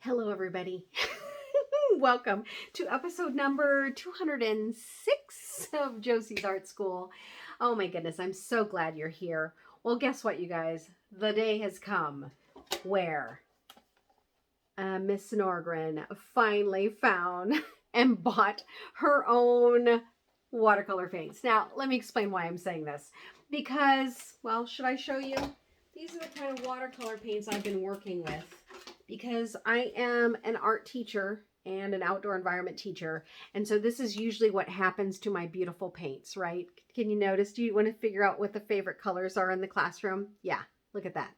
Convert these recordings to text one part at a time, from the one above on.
Hello, everybody. Welcome to episode number 206 of Joseys Art School. Oh my goodness, I'm so glad you're here. Well, guess what, you guys? The day has come where Miss Norgren finally found and bought her own watercolor paints. Now, let me explain why I'm saying this. Because, well, should I show you? These are the kind of watercolor paints I've been working with. Because I am an art teacher and an outdoor environment teacher. And so this is usually what happens to my beautiful paints, right? Can you notice? Do you want to figure out what the favorite colors are in the classroom? Yeah, look at that.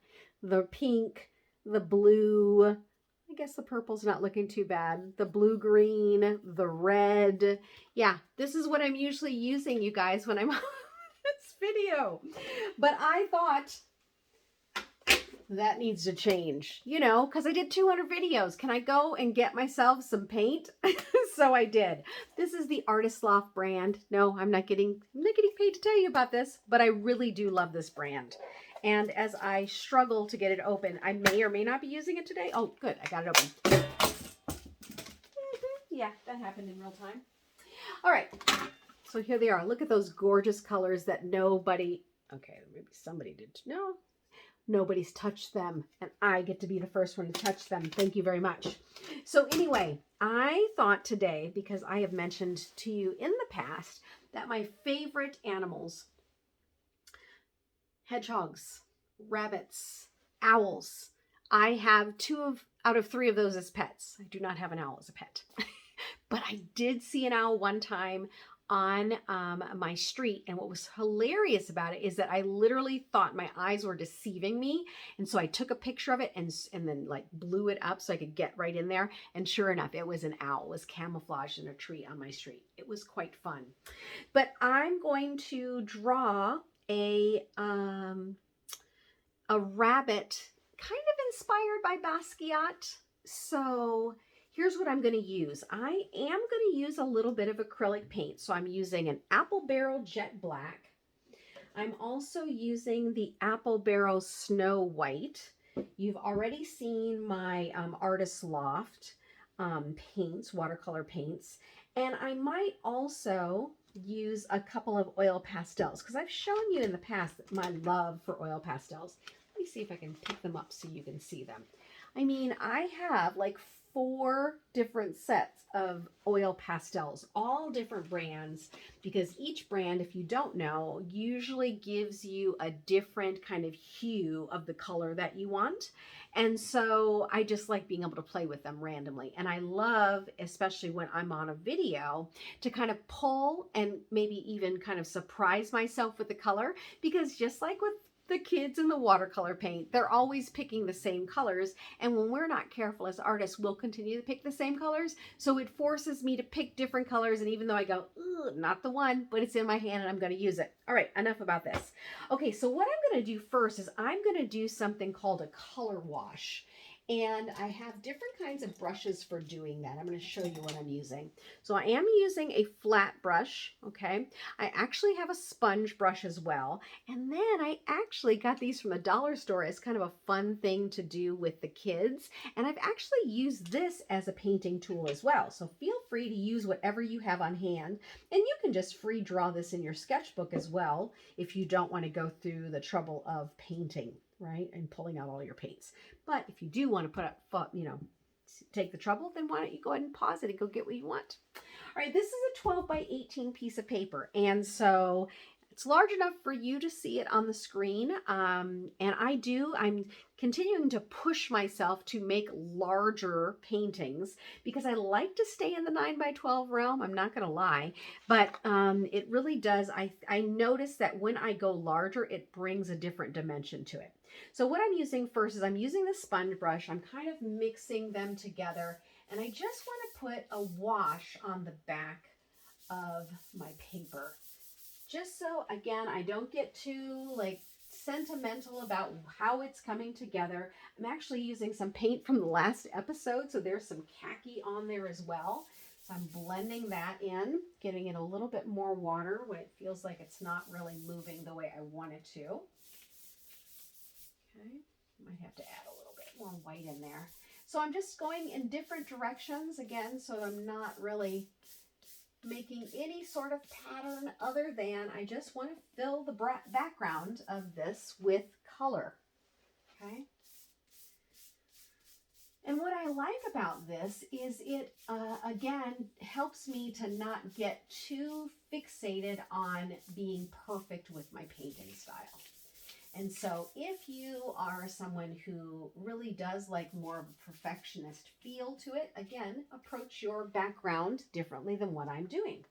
The pink, the blue, I guess the purple's not looking too bad. The blue-green, the red. Yeah, this is what I'm usually using, you guys, when I'm on this video. But I thought that needs to change, you know, because I did 200 videos. Can I go and get myself some paint? So I did. This is the Artist Loft brand. No, I'm not getting paid to tell you about this, but I really do love this brand. And as I struggle to get it open, I may or may not be using it today. Oh, good. I got it open. Yeah, that happened in real time. All right. So here they are. Look at those gorgeous colors that nobody, okay, maybe somebody did. No. Nobody's touched them, and I get to be the first one to touch them. Thank you very much. So anyway, I thought today, because I have mentioned to you in the past that my favorite animals, hedgehogs, rabbits, owls, I have out of 3 of those as pets. I do not have an owl as a pet. But I did see an owl one time on my street, and what was hilarious about it is that I literally thought my eyes were deceiving me, and so I took a picture of it and then like blew it up so I could get right in there, and sure enough, it was an owl. It was camouflaged in a tree on my street. It was quite fun. But I'm going to draw a rabbit kind of inspired by Basquiat. So here's what I'm going to use. I am going to use a little bit of acrylic paint. So I'm using an Apple Barrel Jet Black. I'm also using the Apple Barrel Snow White. You've already seen my Artist Loft paints, watercolor paints. And I might also use a couple of oil pastels because I've shown you in the past my love for oil pastels. Let me see if I can pick them up so you can see them. I mean, I have like 4 different sets of oil pastels, all different brands, because each brand, if you don't know, usually gives you a different kind of hue of the color that you want. And so I just like being able to play with them randomly. And I love, especially when I'm on a video, to kind of pull and maybe even kind of surprise myself with the color, because just like with the kids in the watercolor paint, they're always picking the same colors, and when we're not careful as artists, we'll continue to pick the same colors. So it forces me to pick different colors, and even though I go, ugh, not the one, but it's in my hand and I'm going to use it. All right, enough about this. Okay, so what I'm going to do first is I'm going to do something called a color wash. And I have different kinds of brushes for doing that. I'm going to show you what I'm using. So I am using a flat brush, okay? I actually have a sponge brush as well. And then I actually got these from the dollar store as kind of a fun thing to do with the kids. And I've actually used this as a painting tool as well. So feel free to use whatever you have on hand. And you can just free draw this in your sketchbook as well if you don't want to go through the trouble of painting, right? And pulling out all your paints. But if you do want to put up, you know, take the trouble, then why don't you go ahead and pause it and go get what you want. All right, this is a 12 by 18 piece of paper. And so it's large enough for you to see it on the screen. And I'm continuing to push myself to make larger paintings because I like to stay in the 9 by 12 realm. I'm not going to lie, but it really does. I notice that when I go larger, it brings a different dimension to it. So what I'm using first is I'm using the sponge brush. I'm kind of mixing them together, and I just want to put a wash on the back of my paper. Just so, again, I don't get too like sentimental about how it's coming together. I'm actually using some paint from the last episode, so there's some khaki on there as well. So I'm blending that in, giving it a little bit more water when it feels like it's not really moving the way I want it to. Okay, might have to add a little bit more white in there. So I'm just going in different directions again, so I'm not really making any sort of pattern other than I just want to fill the background of this with color. Okay. And what I like about this is it, again, helps me to not get too fixated on being perfect with my painting style. And so if you are someone who really does like more of a perfectionist feel to it, again, approach your background differently than what I'm doing.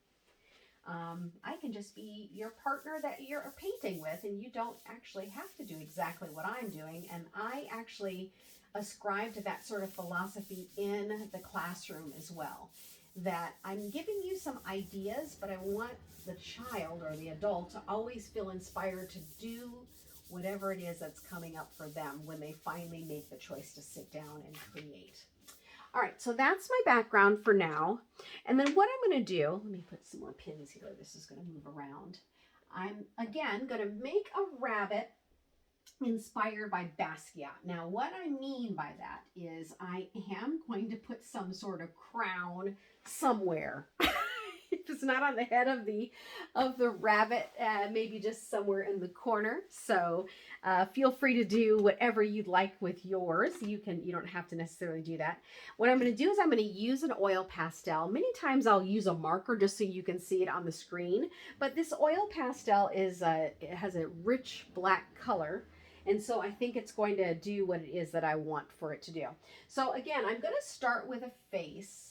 I can just be your partner that you're painting with, and you don't actually have to do exactly what I'm doing. And I actually ascribe to that sort of philosophy in the classroom as well, that I'm giving you some ideas, but I want the child or the adult to always feel inspired to do whatever it is that's coming up for them when they finally make the choice to sit down and create. All right, so that's my background for now. And then what I'm going to do, let me put some more pins here. This is going to move around. I'm, again, going to make a rabbit inspired by Basquiat. Now, what I mean by that is I am going to put some sort of crown somewhere. If it's not on the head of the rabbit, maybe just somewhere in the corner. So feel free to do whatever you'd like with yours. You don't have to necessarily do that. What I'm going to do is I'm going to use an oil pastel. Many times I'll use a marker just so you can see it on the screen. But this oil pastel is it has a rich black color. And so I think it's going to do what it is that I want for it to do. So again, I'm going to start with a face.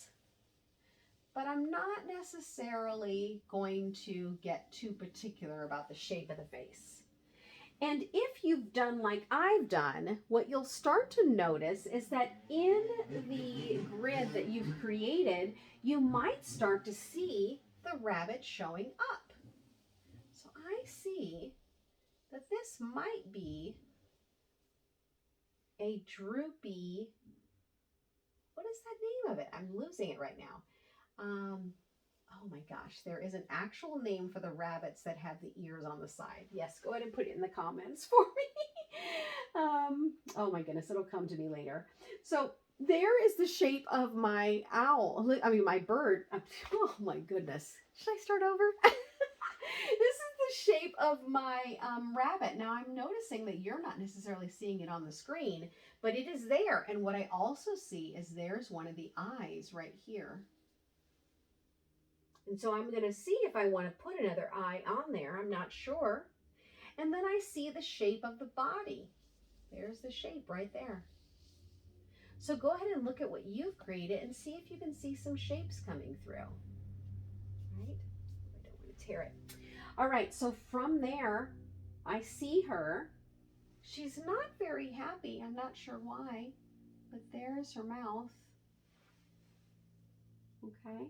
But I'm not necessarily going to get too particular about the shape of the face. And if you've done like I've done, what you'll start to notice is that in the grid that you've created, you might start to see the rabbit showing up. So I see that this might be a droopy, what is that name of it? I'm losing it right now. Oh my gosh, there is an actual name for the rabbits that have the ears on the side. Yes, go ahead and put it in the comments for me. Oh my goodness, it'll come to me later. So there is the shape of my owl, my bird. Oh my goodness. Should I start over? This is the shape of my rabbit. Now I'm noticing that you're not necessarily seeing it on the screen, but it is there. And what I also see is there's one of the eyes right here. And so I'm going to see if I want to put another eye on there. I'm not sure. And then I see the shape of the body. There's the shape right there. So go ahead and look at what you've created and see if you can see some shapes coming through. Right? I don't want to tear it. All right, so from there, I see her. She's not very happy. I'm not sure why, but there's her mouth. Okay.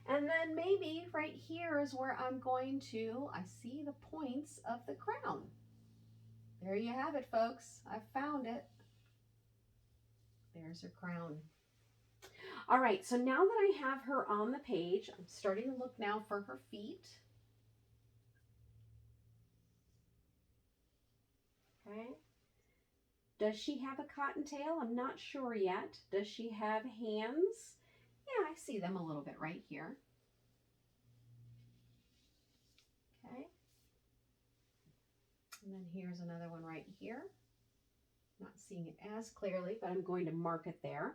And then maybe right here is where I'm going to, I see the points of the crown. There you have it, folks. I found it. There's her crown. All right, so now that I have her on the page, I'm starting to look now for her feet. Okay. Does she have a cottontail? I'm not sure yet. Does she have hands? Yeah, I see them a little bit right here. Okay. And then here's another one right here. Not seeing it as clearly, but I'm going to mark it there.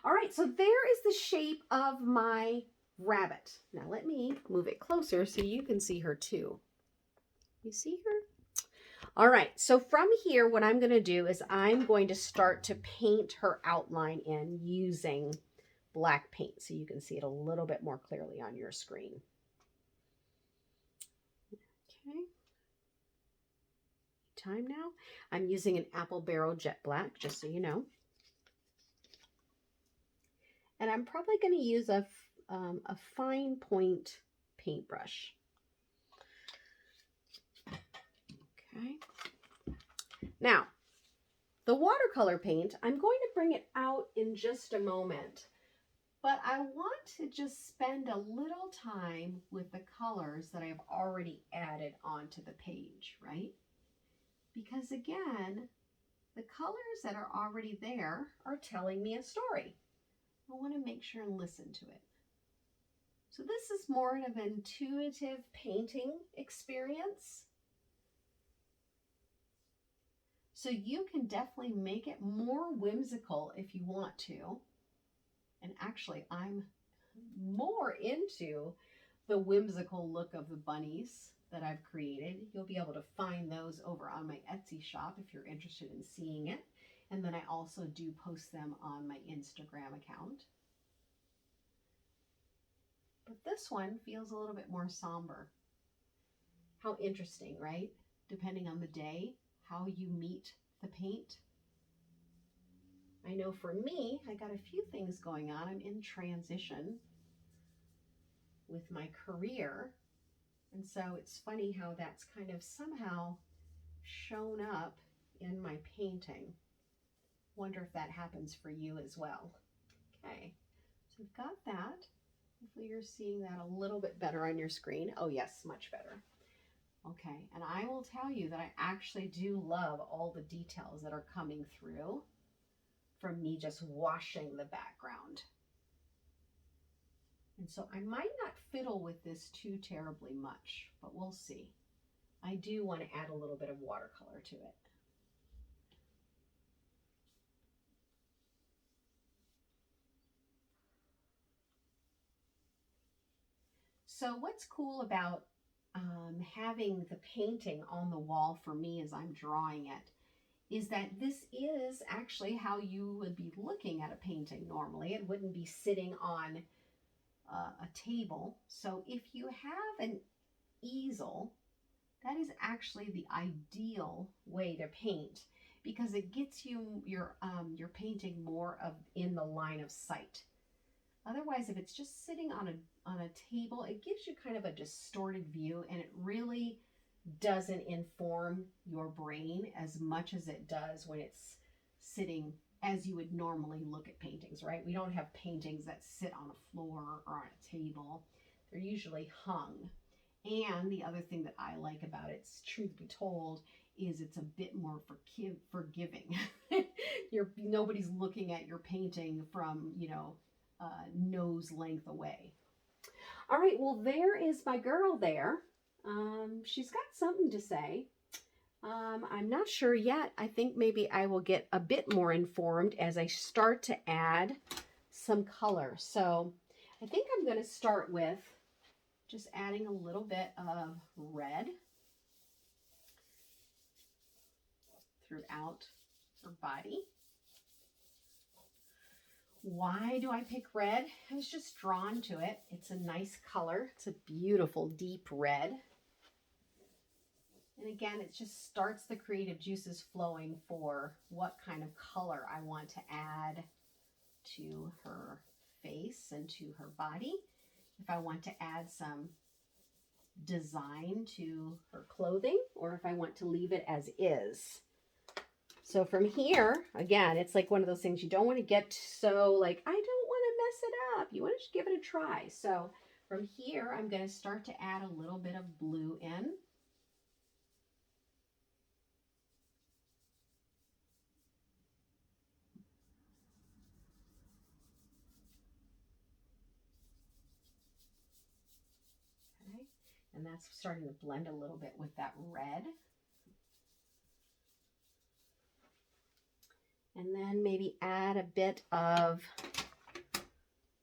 All right, so there is the shape of my rabbit. Now let me move it closer so you can see her too. You see her? All right, so from here, what I'm going to do is I'm going to start to paint her outline in using black paint so you can see it a little bit more clearly on your screen. Okay. Time now. I'm using an Apple Barrel Jet Black, just so you know. And I'm probably going to use a fine point paintbrush. Okay. Now, the watercolor paint, I'm going to bring it out in just a moment. But I want to just spend a little time with the colors that I've already added onto the page, right? Because again, the colors that are already there are telling me a story. I want to make sure and listen to it. So this is more of an intuitive painting experience. So you can definitely make it more whimsical if you want to. And actually, I'm more into the whimsical look of the bunnies that I've created. You'll be able to find those over on my Etsy shop if you're interested in seeing it. And then I also do post them on my Instagram account. But this one feels a little bit more somber. How interesting, right? Depending on the day, how you meet the paint. I know for me, I got a few things going on. I'm in transition with my career. And so it's funny how that's kind of somehow shown up in my painting. Wonder if that happens for you as well. Okay, so we've got that. Hopefully you're seeing that a little bit better on your screen. Oh yes, much better. Okay, and I will tell you that I actually do love all the details that are coming through from me just washing the background. And so I might not fiddle with this too terribly much, but we'll see. I do want to add a little bit of watercolor to it. So what's cool about having the painting on the wall for me as I'm drawing it is that this is actually how you would be looking at a painting normally. It wouldn't be sitting on a table. So if you have an easel, that is actually the ideal way to paint because it gets you your painting more of in the line of sight. Otherwise, if it's just sitting on a table, it gives you kind of a distorted view, and it really doesn't inform your brain as much as it does when it's sitting as you would normally look at paintings, right? We don't have paintings that sit on a floor or on a table. They're usually hung. And the other thing that I like about it, truth be told, is it's a bit more forgiving. Nobody's looking at your painting from, nose length away. All right, well, there is my girl there. She's got something to say. I'm not sure yet. I think maybe I will get a bit more informed as I start to add some color. So I think I'm going to start with just adding a little bit of red throughout her body. Why do I pick red? I was just drawn to it. It's a nice color. It's a beautiful deep red. And again, it just starts the creative juices flowing for what kind of color I want to add to her face and to her body. If I want to add some design to her clothing, or if I want to leave it as is. So from here, again, it's like one of those things you don't want to get so like, I don't want to mess it up. You want to just give it a try. So from here, I'm going to start to add a little bit of blue in. Okay, and that's starting to blend a little bit with that red. And then maybe add a bit of,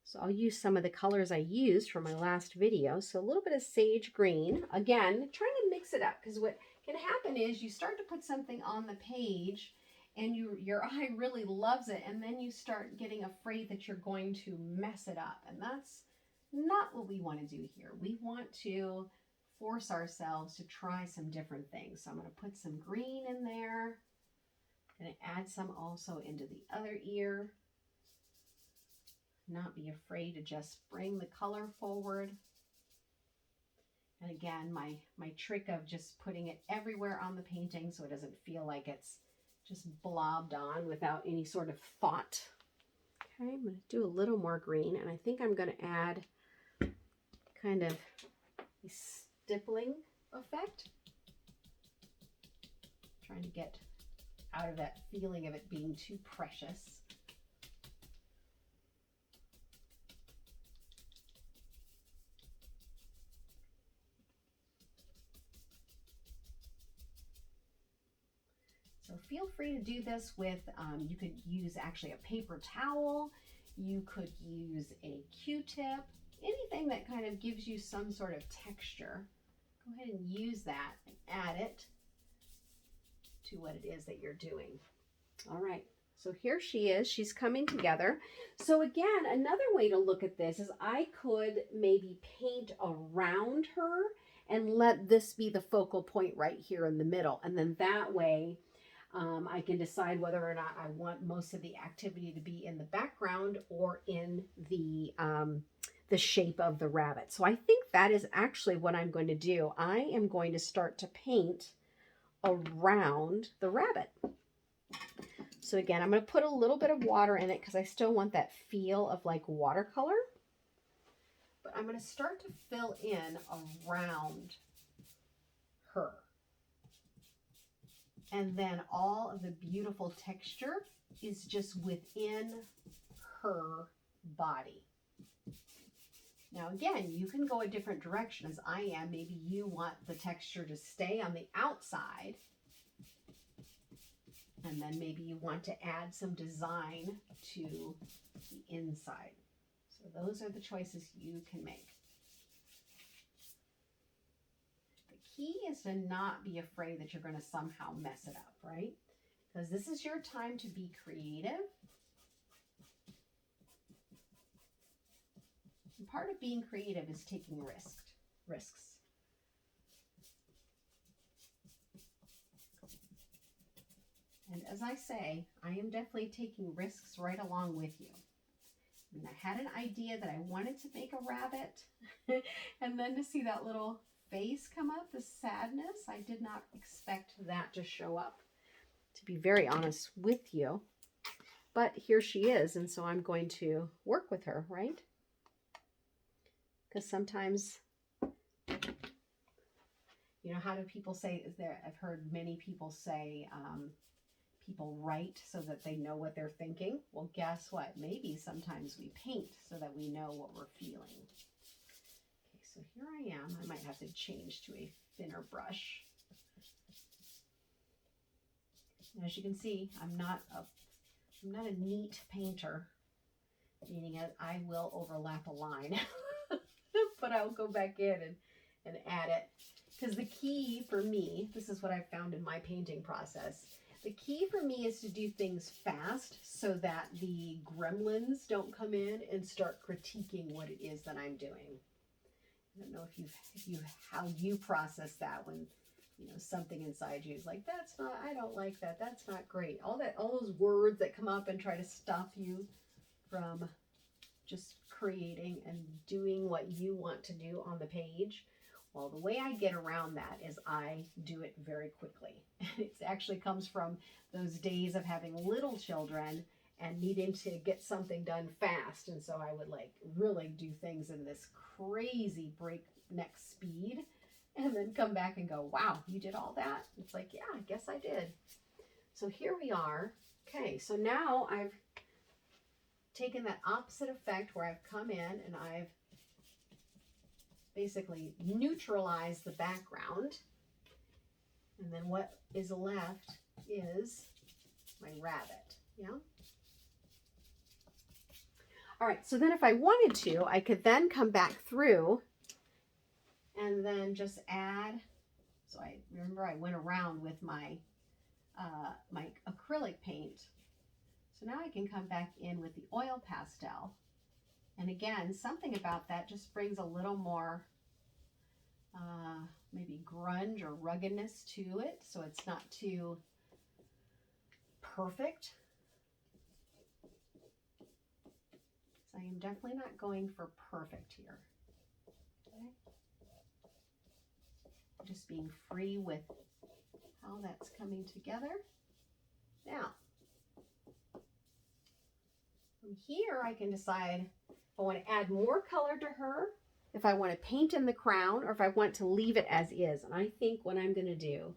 so I'll use some of the colors I used from my last video. So a little bit of sage green. Again, trying to mix it up because what can happen is you start to put something on the page and your eye really loves it, and then you start getting afraid that you're going to mess it up. And that's not what we want to do here. We want to force ourselves to try some different things. So I'm going to put some green in there. Going to add some also into the other ear. Not be afraid to just bring the color forward. And again, my trick of just putting it everywhere on the painting so it doesn't feel like it's just blobbed on without any sort of thought. Okay, I'm going to do a little more green, and I think I'm going to add kind of a stippling effect. Trying to get out of that feeling of it being too precious. So feel free to do this with, you could use actually a paper towel, you could use a Q-tip, anything that kind of gives you some sort of texture. Go ahead and use that and add it to what it is that you're doing. All right, so here she is, she's coming together. So again, another way to look at this is I could maybe paint around her and let this be the focal point right here in the middle. And then that way, I can decide whether or not I want most of the activity to be in the background or in the shape of the rabbit. So I think that is actually what I'm going to do. I am going to start to paint around the rabbit. So again, I'm going to put a little bit of water in it because I still want that feel of like watercolor. But I'm going to start to fill in around her. And then all of the beautiful texture is just within her body. Now again, you can go a different direction as I am. Maybe you want the texture to stay on the outside. And then maybe you want to add some design to the inside. So those are the choices you can make. Key is to not be afraid that you're going to somehow mess it up, right? Because this is your time to be creative. And part of being creative is taking risks. And as I say, I am definitely taking risks right along with you. And I had an idea that I wanted to make a rabbit, and then to see that little face come up, the sadness, I did not expect that to show up, to be very honest with you. But here she is, and so I'm going to work with her, right? Because sometimes, you know, how do people say, I've heard many people say, people write so that they know what they're thinking. Well, guess what? Maybe sometimes we paint so that we know what we're feeling. So here I am. I might have to change to a thinner brush. And as you can see, I'm not a neat painter, meaning I will overlap a line, but I'll go back in and add it. Because the key for me, this is what I've found in my painting process, the key for me is to do things fast so that the gremlins don't come in and start critiquing what it is that I'm doing. I don't know how you process that when, you know, something inside you is like, I don't like that. That's not great. All those words that come up and try to stop you from just creating and doing what you want to do on the page. Well, the way I get around that is I do it very quickly. It actually comes from those days of having little children and needing to get something done fast. And so I would like really do things in this crazy breakneck speed and then come back and go, wow, you did all that? It's like, yeah, I guess I did. So here we are. Okay, so now I've taken that opposite effect where I've come in and I've basically neutralized the background. And then what is left is my rabbit, yeah? All right, so then if I wanted to, I could then come back through and then just add, so I remember I went around with my, my acrylic paint. So now I can come back in with the oil pastel. And again, something about that just brings a little more maybe grunge or ruggedness to it, so it's not too perfect. So I am definitely not going for perfect here. Okay. Just being free with how that's coming together. Now, from here I can decide if I want to add more color to her, if I want to paint in the crown, or if I want to leave it as is. And I think what I'm going to do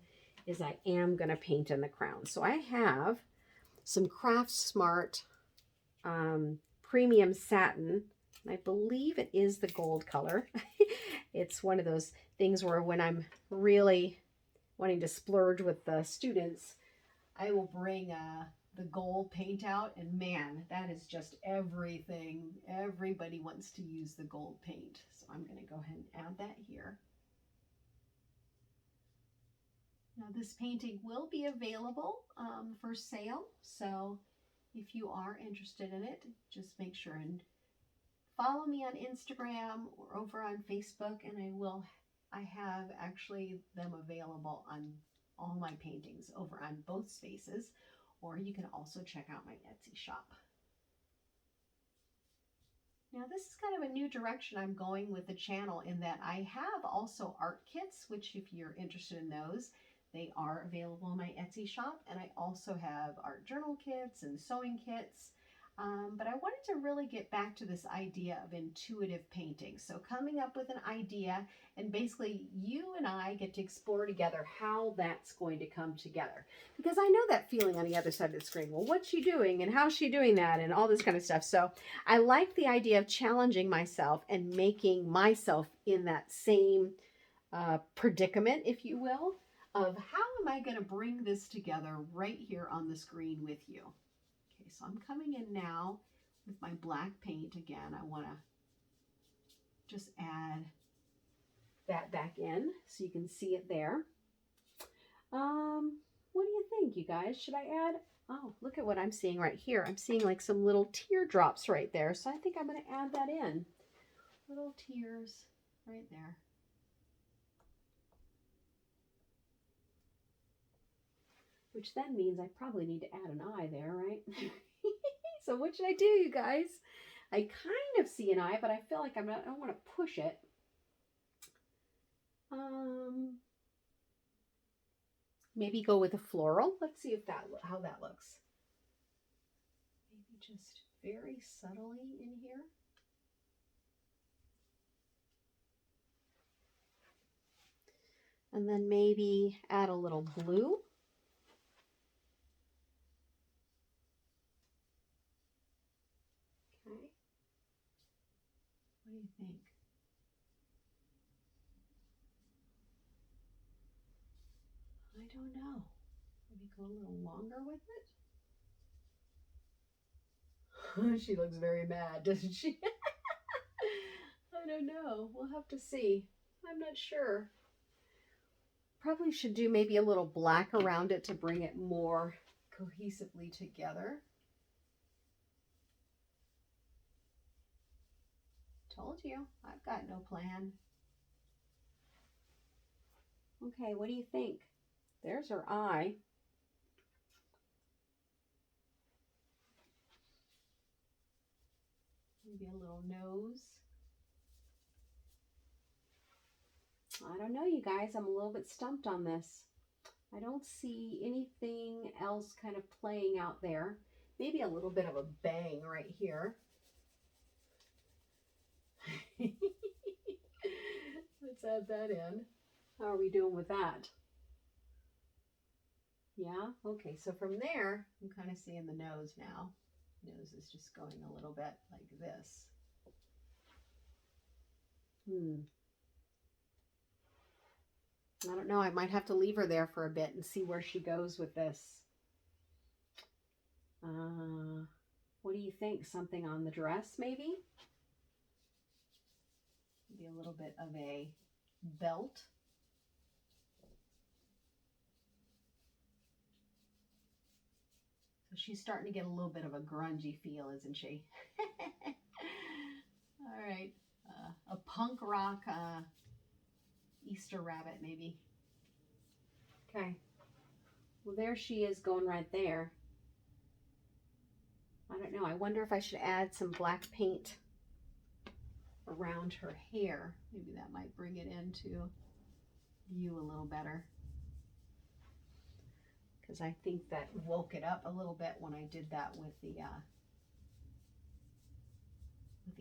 is I am going to paint in the crown. So I have some Craft Smart premium satin. I believe it is the gold color. It's one of those things where when I'm really wanting to splurge with the students, I will bring the gold paint out, and man, that is just everything. Everybody wants to use the gold paint. So I'm going to go ahead and add that here. Now this painting will be available for sale, so if you are interested in it, just make sure and follow me on Instagram or over on Facebook, and I have actually them available on all my paintings over on both spaces, or you can also check out my Etsy shop. Now this is kind of a new direction I'm going with the channel, in that I have also art kits, which if you're interested in those, they are available in my Etsy shop. And I also have art journal kits and sewing kits. But I wanted to really get back to this idea of intuitive painting. So coming up with an idea, and basically you and I get to explore together how that's going to come together. Because I know that feeling on the other side of the screen. Well, what's she doing and how's she doing that and all this kind of stuff. So I like the idea of challenging myself and making myself in that same predicament, if you will, of how am I going to bring this together right here on the screen with you. Okay, so I'm coming in now with my black paint again. I want to just add that back in so you can see it there. What do you think, you guys? Should I add? Oh, look at what I'm seeing right here. I'm seeing like some little teardrops right there. So I think I'm going to add that in. Little tears right there. Which then means I probably need to add an eye there, right? So what should I do, you guys? I kind of see an eye, but I feel like I don't want to push it. Maybe go with a floral. Let's see if how that looks. Maybe just very subtly in here. And then maybe add a little blue. Okay. What do you think? I don't know. Maybe go a little longer with it. She looks very mad, doesn't she? I don't know. We'll have to see. I'm not sure. Probably should do maybe a little black around it to bring it more cohesively together. Told you, I've got no plan. Okay, what do you think? There's her eye. Maybe a little nose. I don't know, you guys. I'm a little bit stumped on this. I don't see anything else kind of playing out there. Maybe a little bit of a bang right here. Let's add that in. How are we doing with that? Yeah, okay, so from there, I'm kind of seeing the nose now. Nose is just going a little bit like this. I don't know, I might have to leave her there for a bit and see where she goes with this. What do you think? Something on the dress, maybe? Maybe a little bit of a belt. So she's starting to get a little bit of a grungy feel, isn't she? All right, a punk rock Easter rabbit, maybe. Okay. Well, there she is going right there. I don't know. I wonder if I should add some black paint around her hair. Maybe that might bring it into view a little better. Because I think that woke it up a little bit when I did that with the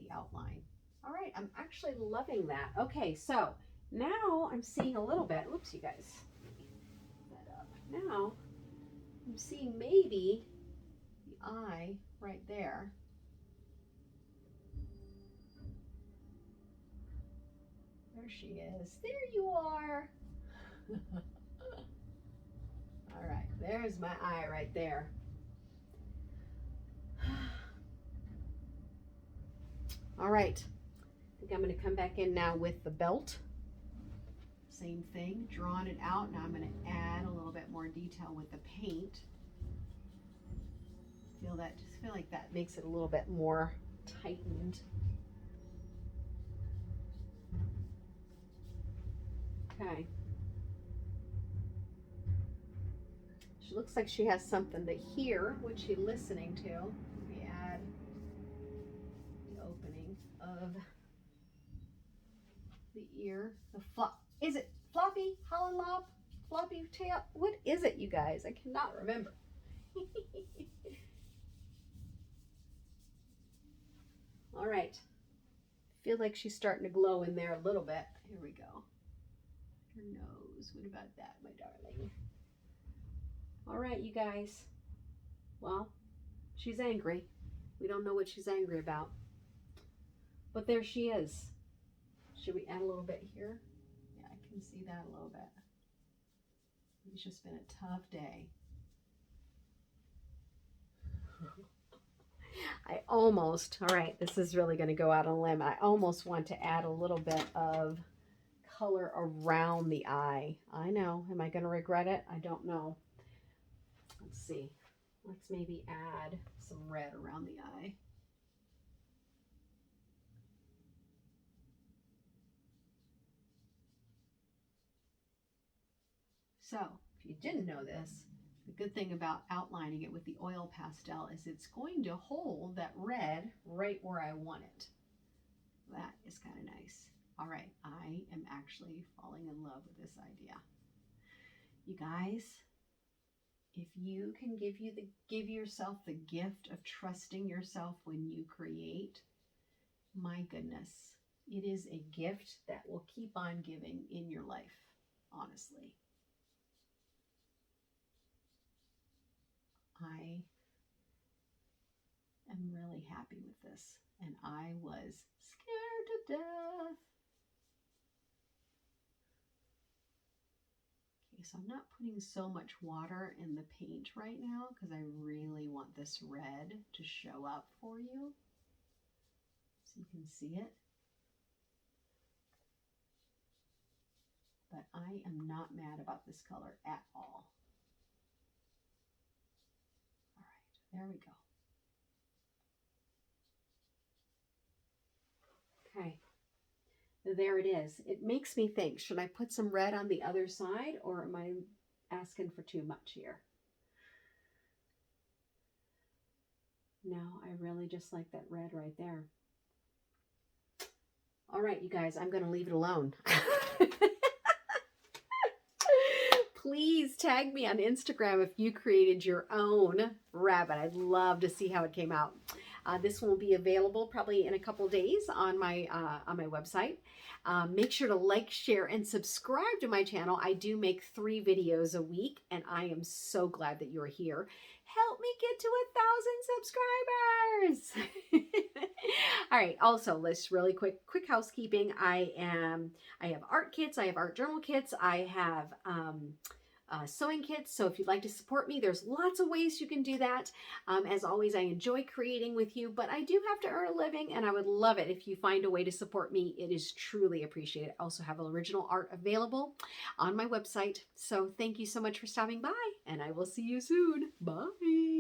outline. All right, I'm actually loving that. Okay, so now I'm seeing a little bit. Oops, you guys. That up. Now I'm seeing maybe the eye right there. There she is. There you are. All right, there's my eye right there. All right, I think I'm going to come back in now with the belt. Same thing, drawing it out. Now I'm going to add a little bit more detail with the paint. Just feel like that makes it a little bit more tightened. Okay. She looks like she has something to hear. What's she listening to? We add the opening of the ear. The flop. Is it floppy? Holland lob? Floppy tail? What is it, you guys? I cannot remember. All right. Feel like she's starting to glow in there a little bit. Here we go. Her nose. What about that, my darling? All right, you guys. Well, she's angry. We don't know what she's angry about. But there she is. Should we add a little bit here? Yeah, I can see that a little bit. It's just been a tough day. All right, this is really going to go out on a limb. I almost want to add a little bit of color around the eye. I know. Am I going to regret it? I don't know. Let's see. Let's maybe add some red around the eye. So, if you didn't know this, the good thing about outlining it with the oil pastel is it's going to hold that red right where I want it. That is kind of nice. All right, I am actually falling in love with this idea. You guys, if you can give yourself the gift of trusting yourself when you create, my goodness, it is a gift that will keep on giving in your life, honestly. I am really happy with this, and I was scared to death. Okay, so I'm not putting so much water in the paint right now because I really want this red to show up for you so you can see it. But I am not mad about this color at all. All right, there we go. Okay, there it is. It makes me think, should I put some red on the other side, or am I asking for too much here? No, I really just like that red right there. All right, you guys, I'm going to leave it alone. Please tag me on Instagram if you created your own rabbit. I'd love to see how it came out. This will be available probably in a couple days on my website. Make sure to like, share, and subscribe to my channel. I do make 3 videos a week, and I am so glad that you're here. Help me get to 1,000 subscribers. All right. Also, let's really quick housekeeping. I have art kits. I have art journal kits. I have sewing kits. So if you'd like to support me, there's lots of ways you can do that. As always, I enjoy creating with you, but I do have to earn a living, and I would love it if you find a way to support me. It is truly appreciated. I also have original art available on my website. So thank you so much for stopping by, and I will see you soon. Bye.